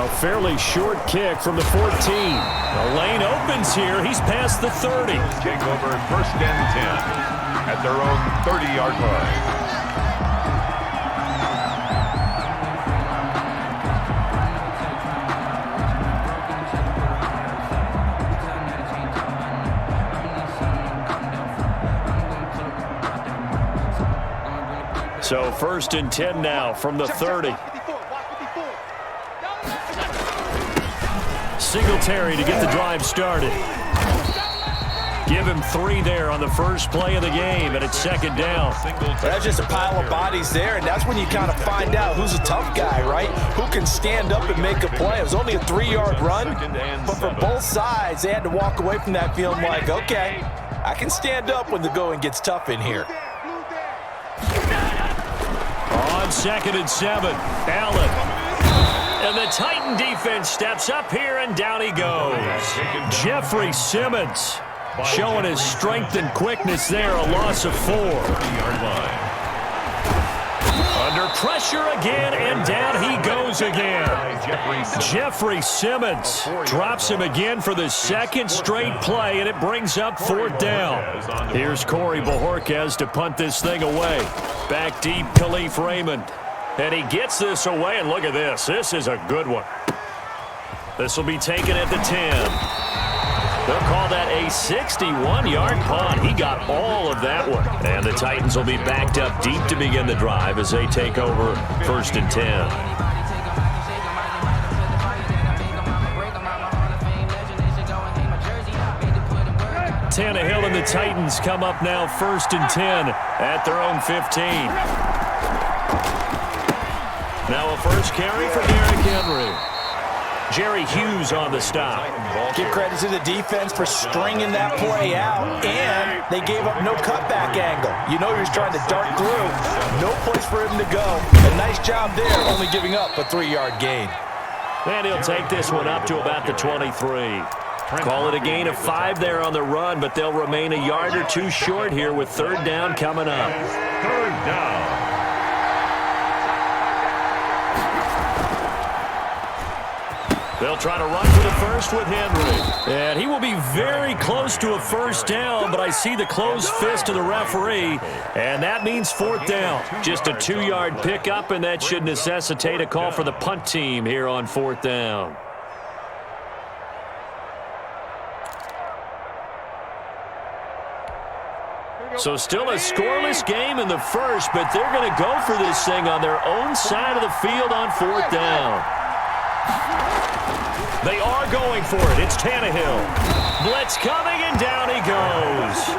A fairly short kick from the 14. The lane opens here. He's past the 30. Take over 1st and 10 at their own 30-yard line. So 1st and 10 now from the 30. Singletary to get the drive started. Give him 3 there on the first play of the game, and it's 2nd down. That's just a pile of bodies there, and that's when you kind of find out who's a tough guy, right? Who can stand up and make a play. It was only a 3-yard run, but for both sides, they had to walk away from that feeling like, okay, I can stand up when the going gets tough in here. On 2nd and 7, Allen. And the Titan defense steps up here, and down he goes. Jeffrey Simmons showing his strength and quickness there, a loss of 4. Under pressure again, and down he goes again. Jeffrey Simmons drops him again for the 2nd straight play, and it brings up 4th down. Here's Corey Bojorquez to punt this thing away. Back deep, Khalif Raymond. And he gets this away, and look at this. This is a good one. This will be taken at the 10. They'll call that a 61-yard punt. He got all of that one. And the Titans will be backed up deep to begin the drive as they take over 1st and 10. Tannehill and the Titans come up now 1st and 10 at their own 15. Now a first carry for Derrick Henry. Jerry Hughes on the stop. Give credit to the defense for stringing that play out, and they gave up no cutback angle. You know he was trying to dart through. No place for him to go. A nice job there, only giving up a 3-yard gain. And he'll take this one up to about the 23. Call it a gain of 5 there on the run, but they'll remain a yard or 2 short here with 3rd down coming up. 3rd down. They'll try to run for the first with Henry. And he will be very close to a 1st down, but I see the closed fist of the referee, and that means 4th down. Just a 2-yard pickup, and that should necessitate a call for the punt team here on 4th down. So still a scoreless game in the first, but they're going to go for this thing on their own side of the field on 4th down. They are going for it. It's Tannehill. Blitz coming, and down he goes.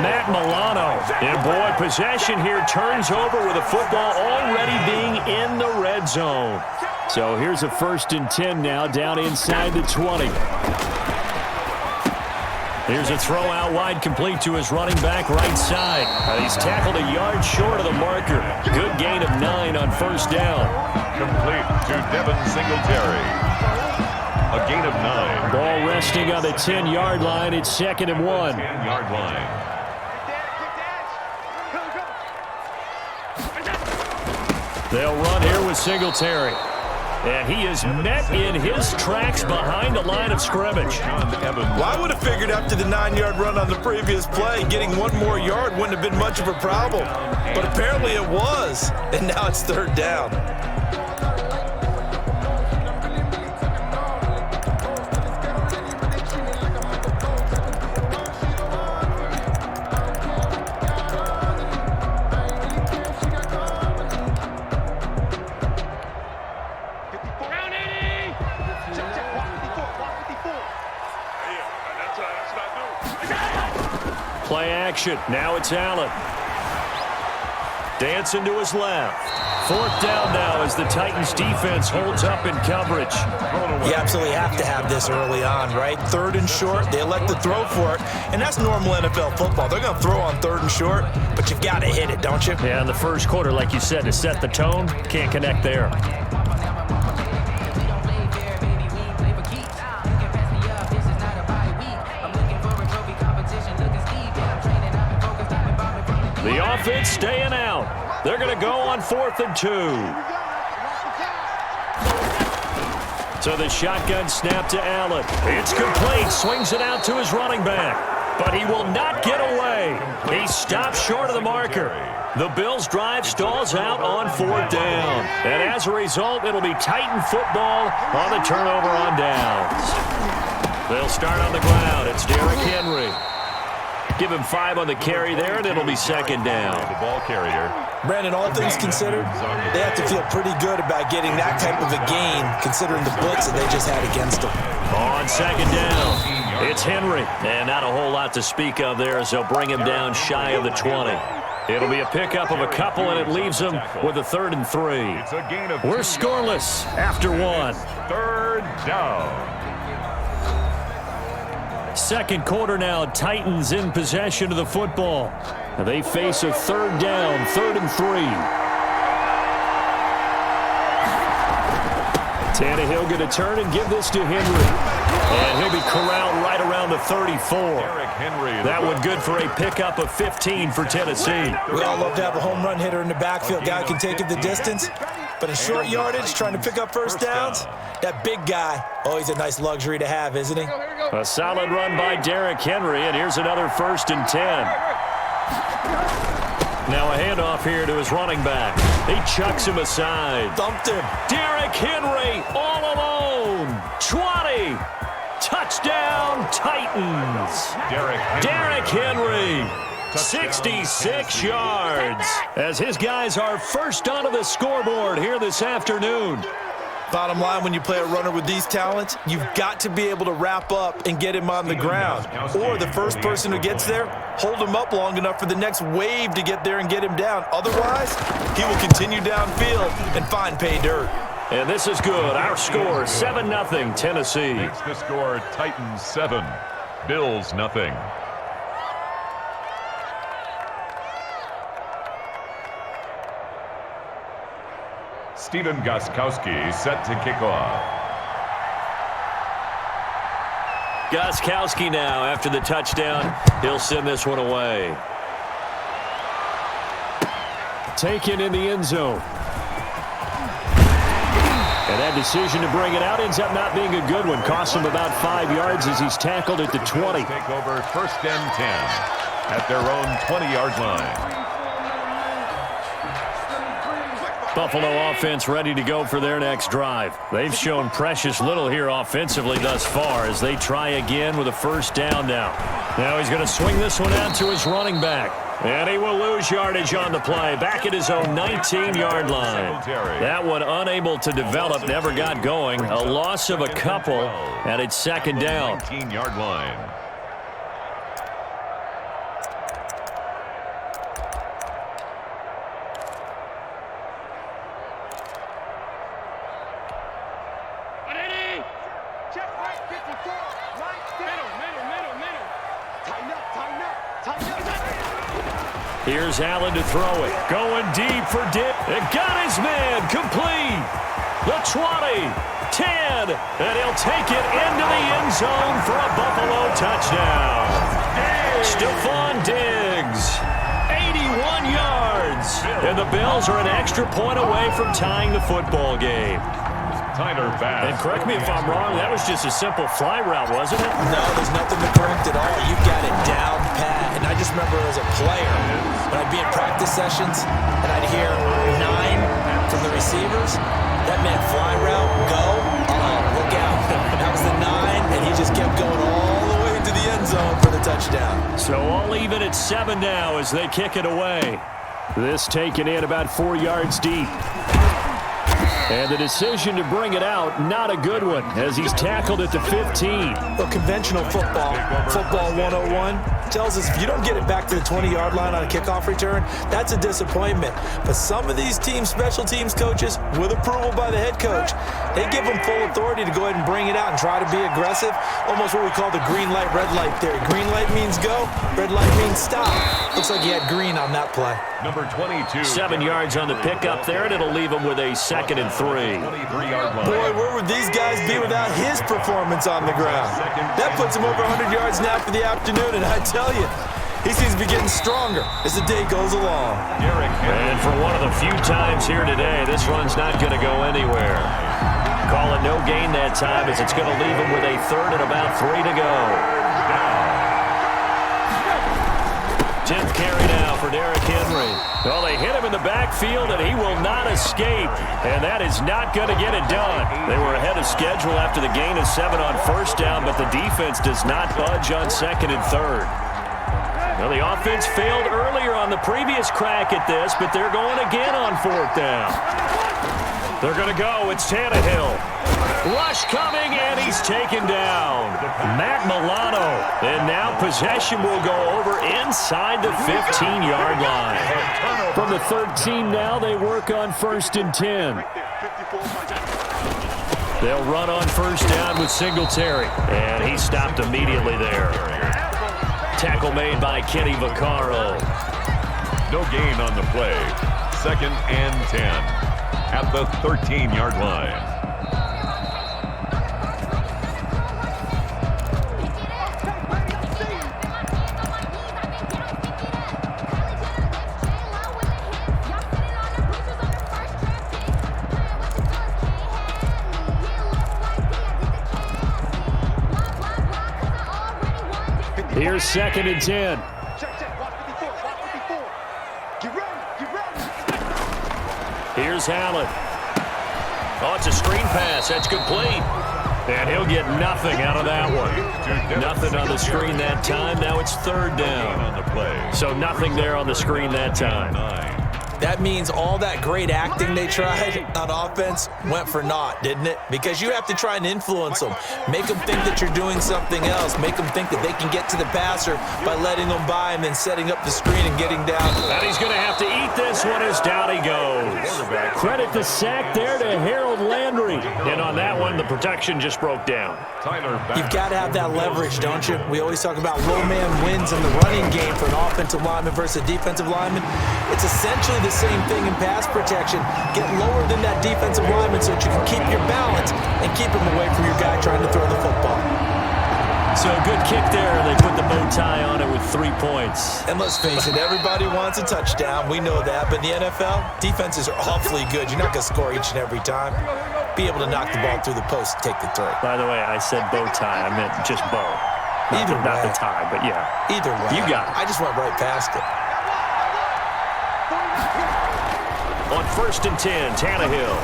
Matt Milano. And boy, possession here turns over with the football already being in the red zone. So here's a 1st and 10 now down inside the 20. Here's a throw out wide, complete to his running back right side. He's tackled a yard short of the marker. Good gain of 9 on 1st down. Complete to Devin Singletary. A gain of 9. Ball resting on the 10-yard line. It's 2nd and 1. 10-yard line. They'll run here with Singletary. And he is met in his tracks behind the line of scrimmage. Well, I would have figured after the 9-yard run on the previous play, getting 1 more yard wouldn't have been much of a problem. But apparently it was, and now it's 3rd down. Play action. Now it's Allen. Dancing to his left. 4th down now as the Titans defense holds up in coverage. You absolutely have to have this early on, right? 3rd and short, they elect to throw for it, and that's normal NFL football. They're going to throw on 3rd and short, but you've got to hit it, don't you? Yeah, in the first quarter, like you said, to set the tone, can't connect there. The offense staying out. They're going to go on 4th and 2. So the shotgun snap to Allen. It's complete. Swings it out to his running back. But he will not get away. He stops short of the marker. The Bills' drive stalls out on 4th down. And as a result, it'll be Titan football on the turnover on downs. They'll start on the ground. It's Derrick Henry. Give him 5 on the carry there, and it'll be 2nd down. The ball carrier. Brandon, all things considered, they have to feel pretty good about getting that type of a gain, considering the blitz that they just had against them. On 2nd down, it's Henry. And not a whole lot to speak of there as they'll bring him down shy of the 20. It'll be a pickup of a couple, and it leaves them with a 3rd and 3. It's a gain of We're scoreless after 1. 3rd down. Second quarter now, Titans in possession of the football. They face a 3rd down, 3rd and 3. Tannehill going to turn and give this to Henry. And he'll be corralled right around the 34. That one good for a pickup of 15 for Tennessee. We all love to have a home run hitter in the backfield. Guy can take it the distance. But in short yardage, trying to pick up first downs, that big guy, always a nice luxury to have, isn't he? A solid run by Derrick Henry, and here's another 1st and 10. Now a handoff here to his running back. He chucks him aside. Thumped him. Derrick Henry all alone. 20. Touchdown, Titans. Derrick Henry. 66 yards as his guys are first onto the scoreboard here this afternoon. Bottom line, when you play a runner with these talents, you've got to be able to wrap up and get him on the ground. Or the first person who gets there, hold him up long enough for the next wave to get there and get him down. Otherwise, he will continue downfield and find pay dirt. And this is good. Our score, 7-0 Tennessee. Makes the score Titans 7, Bills nothing. Stephen Gostkowski set to kick off. Gostkowski now after the touchdown. He'll send this one away. Taken in the end zone. And that decision to bring it out ends up not being a good one. Costs him about 5 yards as he's tackled at the 20. Take over 1st and 10 at their own 20-yard line. Buffalo offense ready to go for their next drive. They've shown precious little here offensively thus far as they try again with a 1st down now. Now he's going to swing this one out to his running back. And he will lose yardage on the play. Back at his own 19-yard line. That one unable to develop, never got going. A loss of a couple, and it's 2nd down. 19-yard line. Here's Allen to throw it. Going deep for Dick. It got his man. Complete. The 20, 10, and he'll take it into the end zone for a Buffalo touchdown. Stephon Diggs, 81 yards. And the Bills are an extra point away from tying the football game. Tyler Bass. And correct me if I'm wrong, that was just a simple fly route, wasn't it? No, there's nothing to correct at all. You've got it down pat. And I just remember as a player, when I'd be in practice sessions and I'd hear 9 from the receivers, that meant fly route, go, look out. That was the 9, and he just kept going all the way to the end zone for the touchdown. So all even at 7 now as they kick it away. This taken in about 4 yards deep. And the decision to bring it out, not a good one, as he's tackled at the 15. Well, conventional football 101, tells us if you don't get it back to the 20-yard line on a kickoff return, that's a disappointment. But some of these teams, special teams coaches, with approval by the head coach, they give them full authority to go ahead and bring it out and try to be aggressive, almost what we call the green light, red light theory. Green light means go, red light means stop. Looks like he had green on that play. Number 22. 7 yards on the pickup there, and it'll leave him with a 2nd and 3. 23-yard line. Boy, where would these guys be without his performance on the ground? That puts him over 100 yards now for the afternoon, and I tell you, He seems to be getting stronger as the day goes along. And for one of the few times here today, this run's not going to go anywhere. Call it no gain that time as it's going to leave him with a third and about 3 to go. 10th carry now for Derrick Henry. Well, they hit him in the backfield, and he will not escape. And that is not going to get it done. They were ahead of schedule after the gain of 7 on first down, but the defense does not budge on second and third. Well, the offense failed earlier on the previous crack at this, but they're going again on fourth down. They're going to go. It's Tannehill. Rush coming, and he's taken down. Matt Milano. And now possession will go over inside the 15-yard line. From the 13 now, they work on 1st and 10. They'll run on first down with Singletary. And he stopped immediately there. Tackle made by Kenny Vaccaro. No gain on the play. 2nd and 10 at the 13-yard line. Here's 2nd and 10. Here's Allen. Oh, it's a screen pass. That's complete. And he'll get nothing out of that one. Nothing on the screen that time. Now it's 3rd down. So nothing there on the screen that time. That means all that great acting they tried on offense went for naught, didn't it? Because you have to try and influence them. Make them think that you're doing something else. Make them think that they can get to the passer by letting them by and then setting up the screen and getting down. And he's going to have to eat this one as down he goes. Credit the sack there to Harold Landry. And on that one, the protection just broke down. You've got to have that leverage, don't you? We always talk about low man wins in the running game for an offensive lineman versus a defensive lineman. It's essentially the same thing in pass protection. Get lower than that defensive lineman so that you can keep your balance and keep him away from your guy trying to throw the football. So good kick there. They put the bow tie on it with 3 points. And let's face it, everybody wants a touchdown. We know that. But in the NFL, defenses are awfully good. You're not going to score each and every time. Be able to knock the ball through the post and take the throw. By the way, I said bow tie. I meant just bow. Not the tie, but yeah. Either way. You got it. I just went right past it. On 1st and 10, Tannehill.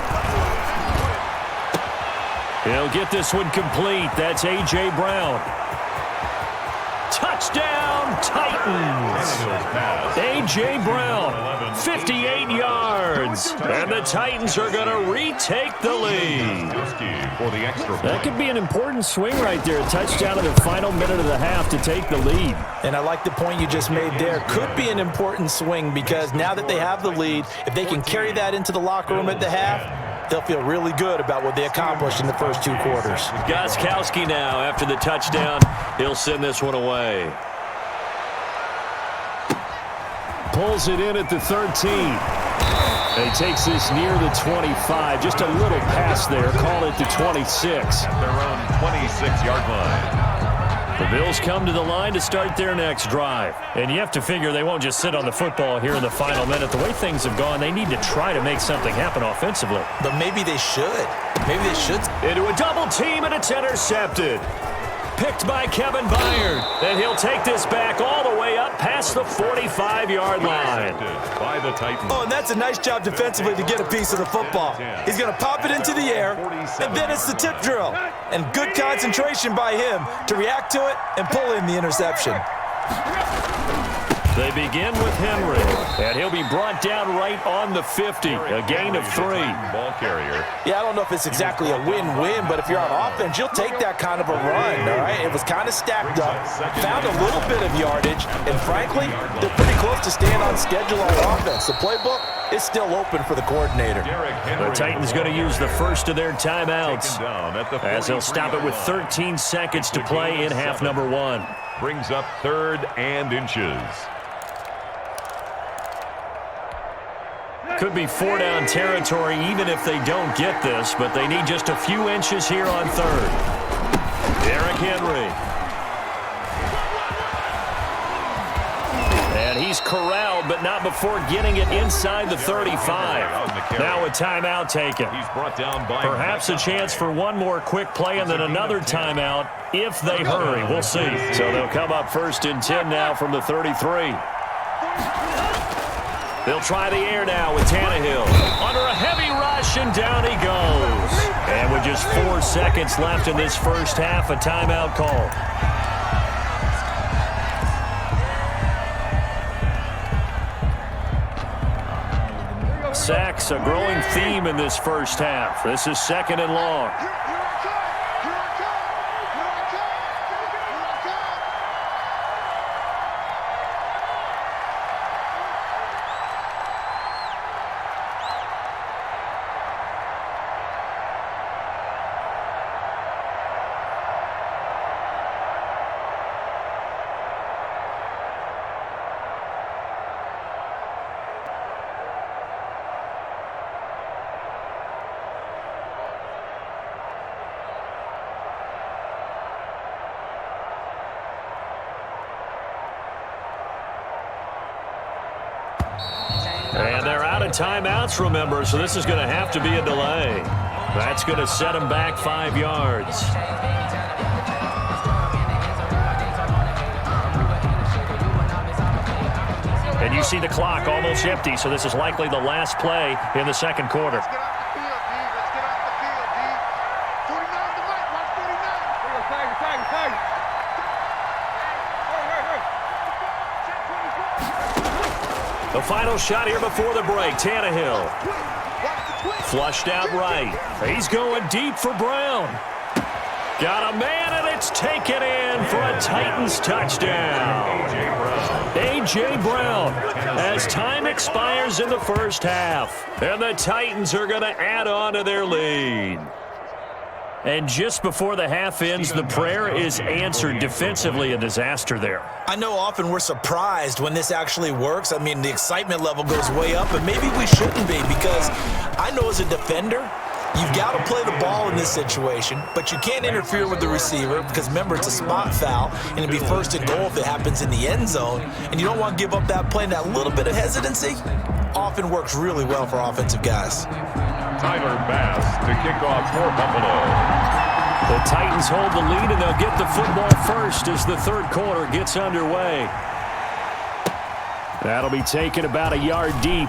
He'll get this one complete. That's A.J. Brown. Touchdown, Titans. A.J. Brown, 58 yards. And the Titans are going to retake the lead. That could be an important swing right there. A touchdown in the final minute of the half to take the lead. And I like the point you just made there. Could be an important swing because now that they have the lead, if they can carry that into the locker room at the half, they'll feel really good about what they accomplished in the first 2 quarters. Gostkowski now after the touchdown. He'll send this one away. Pulls it in at the 13. He takes this near the 25. Just a little pass there. Call it the 26. At their own 26-yard line. The Bills come to the line to start their next drive. And you have to figure they won't just sit on the football here in the final minute. The way things have gone, they need to try to make something happen offensively. But maybe they should. Maybe they should. Into a double team, and it's intercepted. Picked by Kevin Byard. And he'll take this back all the way up past the 45-yard line. By the Titans. Oh, and that's a nice job defensively to get a piece of the football. He's going to pop it into the air, and then it's the tip drill. And good concentration by him to react to it and pull in the interception. They begin with Henry, and he'll be brought down right on the 50, a gain of 3. Ball carrier. Yeah, I don't know if it's exactly a win-win, but if you're on offense, you'll take that kind of a run, all right? It was kind of stacked up, found a little bit of yardage, and frankly, they're pretty close to staying on schedule on offense. The playbook is still open for the coordinator. The Titans going to use the first of their timeouts, as they'll stop it with 13 seconds to play in half number 1. Brings up 3rd and inches. Could be 4-down territory even if they don't get this, but they need just a few inches here on 3rd. Derrick Henry. And he's corralled, but not before getting it inside the 35. Now a timeout taken. He's brought down by Perhaps a chance for one more quick play and then another timeout if they hurry. We'll see. So they'll come up 1st and 10 now from the 33. They'll try the air now with Tannehill. Under a heavy rush, and down he goes. And with just 4 seconds left in this first half, a timeout call. Sacks, a growing theme in this first half. This is 2nd and long. And they're out of timeouts, remember, so this is going to have to be a delay. That's going to set them back 5 yards. And you see the clock almost empty, so this is likely the last play in the second quarter. The final shot here before the break. Tannehill. Flushed out right. He's going deep for Brown. Got a man, and it's taken in for a Titans touchdown. A.J. Brown as time expires in the first half. And the Titans are going to add on to their lead. And just before the half ends, the prayer is answered. Defensively, a disaster there. I know often we're surprised when this actually works. I mean, the excitement level goes way up, and maybe we shouldn't be, because I know as a defender, you've got to play the ball in this situation, but you can't interfere with the receiver because, remember, it's a spot foul, and it'd be 1st and goal if it happens in the end zone, and you don't want to give up that play. And that little bit of hesitancy often works really well for offensive guys. Tyler Bass to kick off for Buffalo. The Titans hold the lead, and they'll get the football first as the third quarter gets underway. That'll be taken about a yard deep.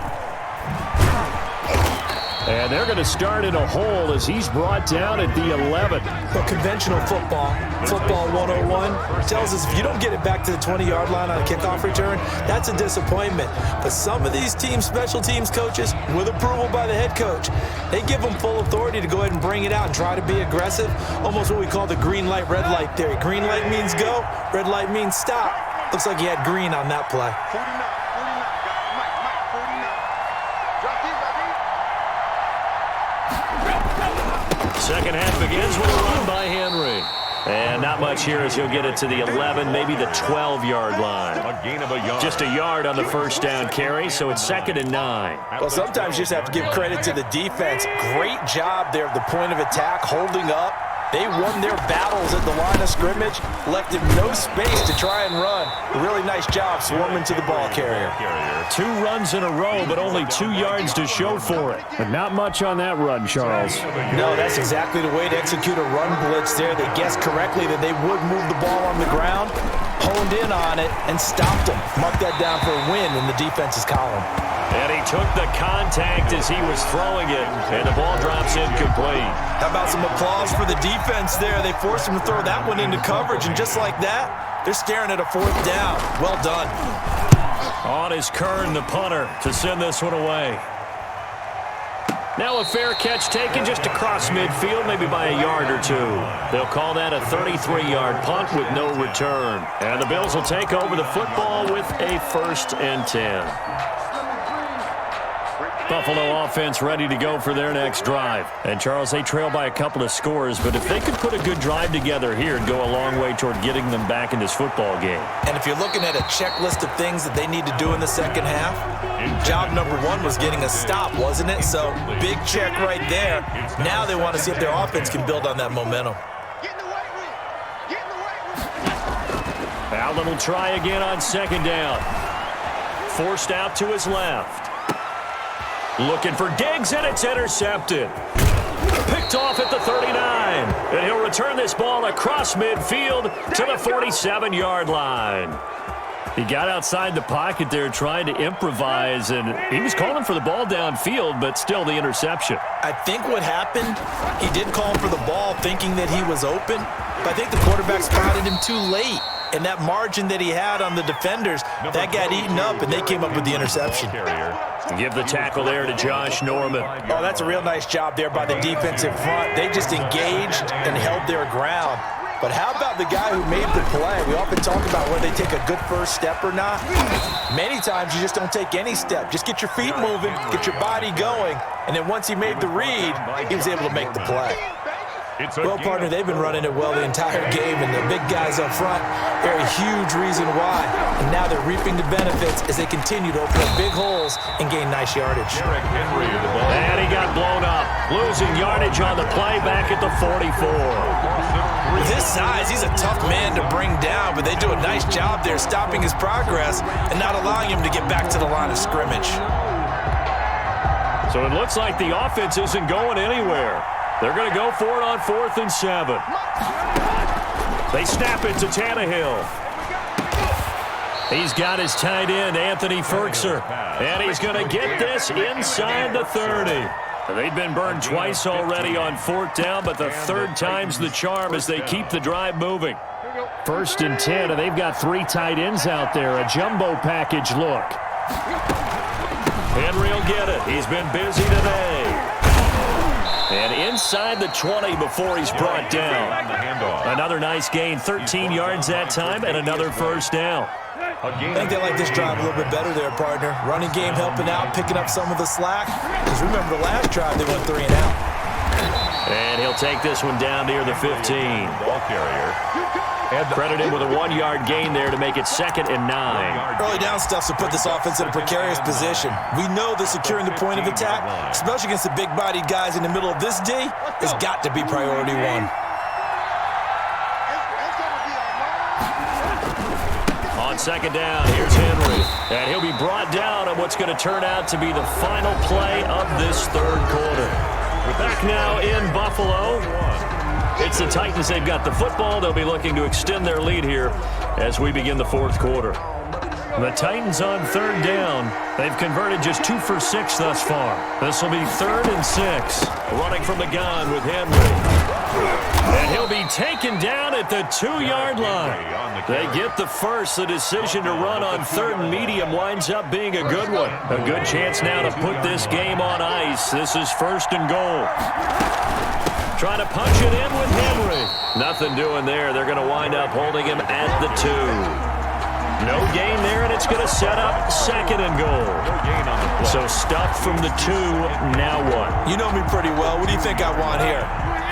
And they're going to start in a hole as he's brought down at the 11. Well, conventional football 101, tells us if you don't get it back to the 20-yard line on a kickoff return, that's a disappointment. But some of these teams, special teams coaches, with approval by the head coach, they give them full authority to go ahead and bring it out and try to be aggressive, almost what we call the green light, red light theory. Green light means go, red light means stop. Looks like he had green on that play. Second half begins with a run by Henry. And not much here as he'll get it to the 11, maybe the 12-yard line. A gain of a yard. Just a yard on the first down carry, so it's 2nd and 9. Well, sometimes you just have to give credit to the defense. Great job there at the point of attack, holding up. They won their battles at the line of scrimmage, left him no space to try and run. A really nice job swarming to the ball carrier. 2 runs in a row, but only 2 yards to show for it. But not much on that run, Charles. No, that's exactly the way to execute a run blitz there. They guessed correctly that they would move the ball on the ground, honed in on it, and stopped them. Mark that down for a win in the defense's column. And he took the contact as he was throwing it, and the ball drops incomplete. How about some applause for the defense there? They forced him to throw that one into coverage, and just like that, they're staring at a 4th down. Well done. On is Kern, the punter, to send this one away. Now a fair catch taken just across midfield, maybe by a yard or 2. They'll call that a 33-yard punt with no return. And the Bills will take over the football with a 1st and 10. Buffalo offense ready to go for their next drive. And, Charles, they trail by a couple of scores, but if they could put a good drive together here, it'd go a long way toward getting them back in this football game. And if you're looking at a checklist of things that they need to do in the second half, job number 1 was getting a stop, wasn't it? So, big check right there. Now they want to see if their offense can build on that momentum. Allen will try again on 2nd down. forced out to his left. Looking for Diggs, and it's intercepted. Picked off at the 39. And he'll return this ball across midfield to the 47-yard line. He got outside the pocket there trying to improvise, and he was calling for the ball downfield, but still the interception. I think what happened, he did call for the ball thinking that he was open, but I think the quarterback spotted him too late. And that margin that he had on the defenders, that got eaten up, and they came up with the interception. Give the tackle there to Josh Norman. Oh, that's a real nice job there by the defensive front. They just engaged and held their ground. But how about the guy who made the play? We often talk about whether they take a good first step or not. Many times you just don't take any step. Just get your feet moving, get your body going, and then once he made the read, he was able to make the play. Well, partner, they've been running it well the entire game, and the big guys up front, they're a huge reason why. And now they're reaping the benefits as they continue to open up big holes and gain nice yardage. And he got blown up, losing yardage on the play back at the 44. With his size, he's a tough man to bring down, but they do a nice job there stopping his progress and not allowing him to get back to the line of scrimmage. So it looks like the offense isn't going anywhere. They're going to go for it on 4th and 7. They snap it to Tannehill. He's got his tight end, Anthony Ferkser, and he's going to get this inside the 30. They've been burned twice already on 4th down, but the third time's the charm as they keep the drive moving. 1st and 10, and they've got 3 tight ends out there. A jumbo package look. Henry will get it. He's been busy today. And inside the 20 before he's brought down. Another nice gain, 13 yards that time, and another first down. I think they like this drive a little bit better there, partner. Running game helping out, picking up some of the slack. Because remember the last drive, they went 3 and out. And he'll take this one down near the 15. Ball carrier. Credit him with a 1-yard gain there to make it 2nd and 9. Early down stuff to put this offense in a precarious position. We know that securing the point of attack, especially against the big-bodied guys in the middle of this D, has got to be priority 1. On 2nd down, here's Henry. And he'll be brought down on what's going to turn out to be the final play of this 3rd quarter. We're back now in Buffalo. It's the Titans. They've got the football. They'll be looking to extend their lead here as we begin the 4th quarter. The Titans on 3rd down. They've converted just 2 for 6 thus far. This will be 3rd and 6. Running from the gun with Henry. And he'll be taken down at the 2-yard line. They get the first. The decision to run on 3rd and medium winds up being a good one. A good chance now to put this game on ice. This is 1st and goal. Trying to punch it in with Henry. Nothing doing there. They're going to wind up holding him at the 2. No gain there, and it's going to set up 2nd and goal. So stuffed from the 2, now what? You know me pretty well. What do you think I want here?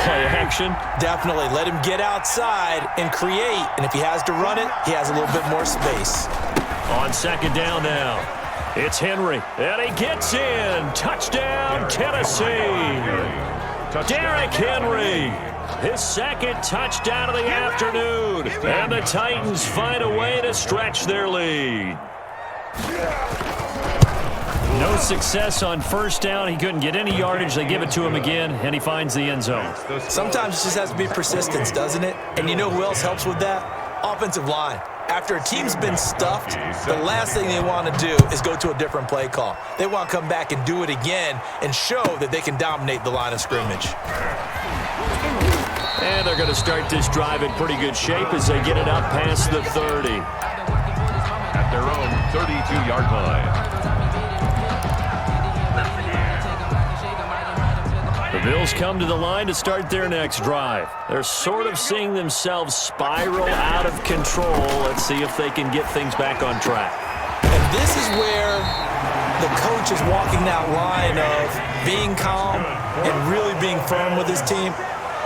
Play action? Definitely. Let him get outside and create. And if he has to run it, he has a little bit more space. On 2nd down now. It's Henry. And he gets in. Touchdown, Tennessee. Derrick Henry. His 2nd touchdown of the afternoon. And the Titans find a way to stretch their lead. No success on 1st down. He couldn't get any yardage. They give it to him again, and he finds the end zone. Sometimes it just has to be persistence, doesn't it? And you know who else helps with that? Offensive line. After a team's been stuffed, the last thing they want to do is go to a different play call. They want to come back and do it again and show that they can dominate the line of scrimmage. And they're going to start this drive in pretty good shape as they get it up past the 30. At their own 32-yard line. The Bills come to the line to start their next drive. They're sort of seeing themselves spiral out of control. Let's see if they can get things back on track. And this is where the coach is walking that line of being calm and really being firm with his team.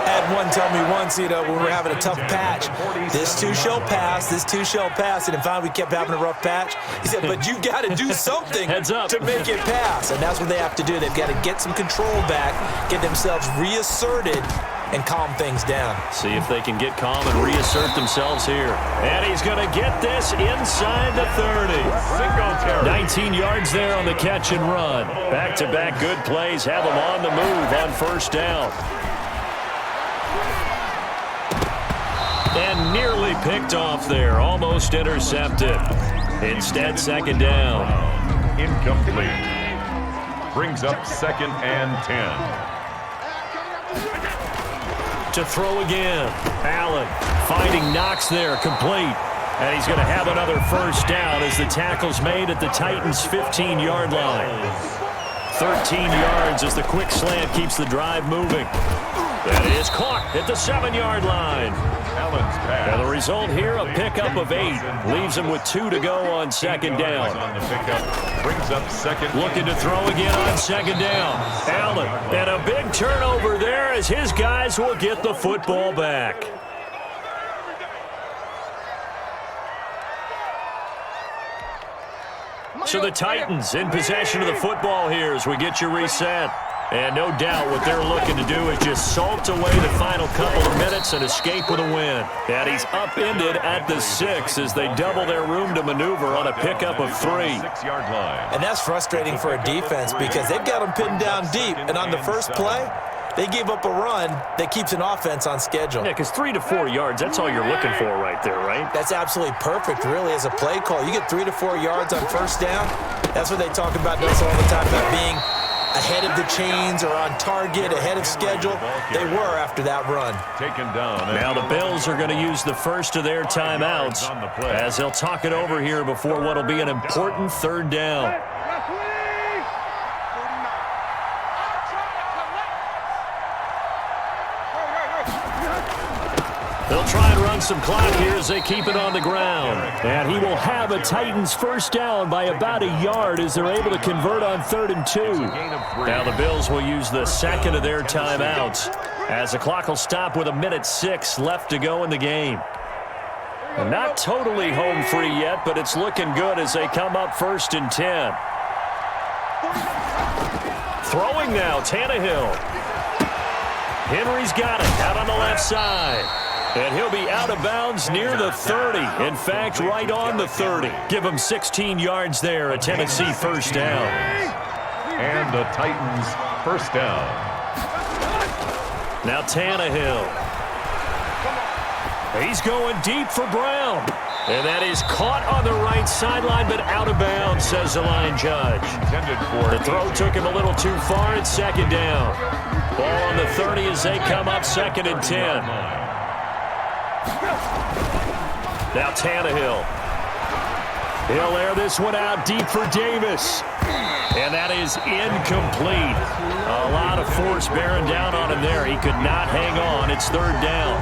I had one tell me once, when we were having a tough patch, this too shall pass, this too shall pass. And finally we kept having a rough patch. He said, but you got to do something to make it pass. And that's what they have to do. They've got to get some control back, get themselves reasserted, and calm things down. See if they can get calm and reassert themselves here. And he's going to get this inside the 30. Singletary. 19 yards there on the catch and run. Back-to-back good plays have them on the move on first down. And nearly picked off there. Almost intercepted. Instead, second down. Incomplete. Brings up 2nd and 10. To throw again. Allen finding Knox there, complete. And he's going to have another first down as the tackle's made at the Titans' 15-yard line. 13 yards as the quick slant keeps the drive moving. That is caught at the 7-yard line. Allen's pass. And the result here, a pickup of 8. Leaves him with 2 to go on second down. On the pickup. Brings up 2nd. Looking to throw again on second down. Allen, and a big turnover there as his guys will get the football back. So the Titans in possession of the football here as we get you reset. And no doubt what they're looking to do is just salt away the final couple of minutes and escape with a win. And he's upended at the 6 as they double their room to maneuver on a pickup of 3. 6-yard line. And that's frustrating for a defense because they've got them pinned down deep. And on the first play, they gave up a run that keeps an offense on schedule. Yeah, because 3 to 4 yards, that's all you're looking for right there, right? That's absolutely perfect, really, as a play call. You get 3 to 4 yards on first down. That's what they talk about us all the time, about being ahead of the chains or on target, ahead of schedule. They were after that run. Taken down. Now the Bills are going to use the first of their timeouts as they'll talk it over here before what will be an important third down. They'll try and run some clock here as they keep it on the ground. And he will have a Titans first down by about a yard as they're able to convert on 3rd and 2. Now the Bills will use the second of their timeouts as the clock will stop with 1:06 left to go in the game. Not totally home free yet, but it's looking good as they come up 1st and 10. Throwing now, Tannehill. Henry's got it out on the left side. And he'll be out of bounds near the 30. In fact, right on the 30. Give him 16 yards there, a Tennessee first down. And the Titans first down. Now Tannehill. He's going deep for Brown. And that is caught on the right sideline, but out of bounds, says the line judge. Intended for The throw took him a little too far. It's second down. Ball on the 30 as they come up 2nd and 10. Now Tannehill. He'll air this one out deep for Davis. And that is incomplete. A lot of force bearing down on him there. He could not hang on. It's 3rd down.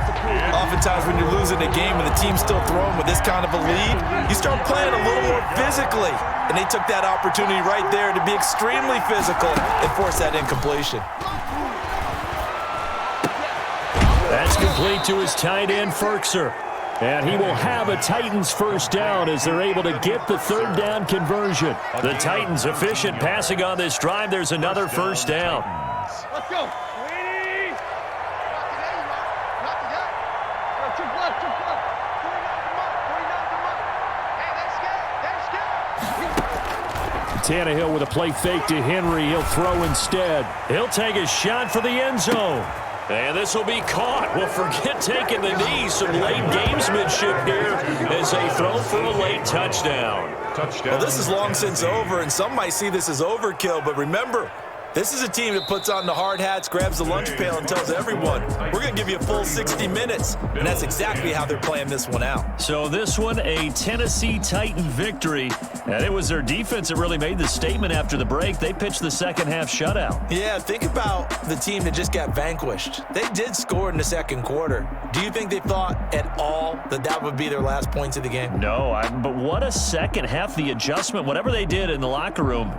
Oftentimes when you're losing a game and the team's still throwing with this kind of a lead, you start playing a little more physically. And they took that opportunity right there to be extremely physical and force that incompletion. That's complete to his tight end, Ferkser. And he will have a Titans first down as they're able to get the 3rd down conversion. The Titans efficient passing on this drive. There's another first down. Let's go. Tannehill with a play fake to Henry. He'll throw instead. He'll take a shot for the end zone. And this will be caught. Well, forget taking the knee. Some late gamesmanship here as they throw for a late touchdown. Well, this is long since over, and some might see this as overkill, but remember, this is a team that puts on the hard hats, grabs the lunch pail, and tells everyone, we're going to give you a full 60 minutes. And that's exactly how they're playing this one out. So this one, a Tennessee Titan victory. And it was their defense that really made the statement after the break. They pitched the second half shutout. Yeah, think about the team that just got vanquished. They did score in the second quarter. Do you think they thought at all that that would be their last points of the game? No, but what a second half, the adjustment, whatever they did in the locker room.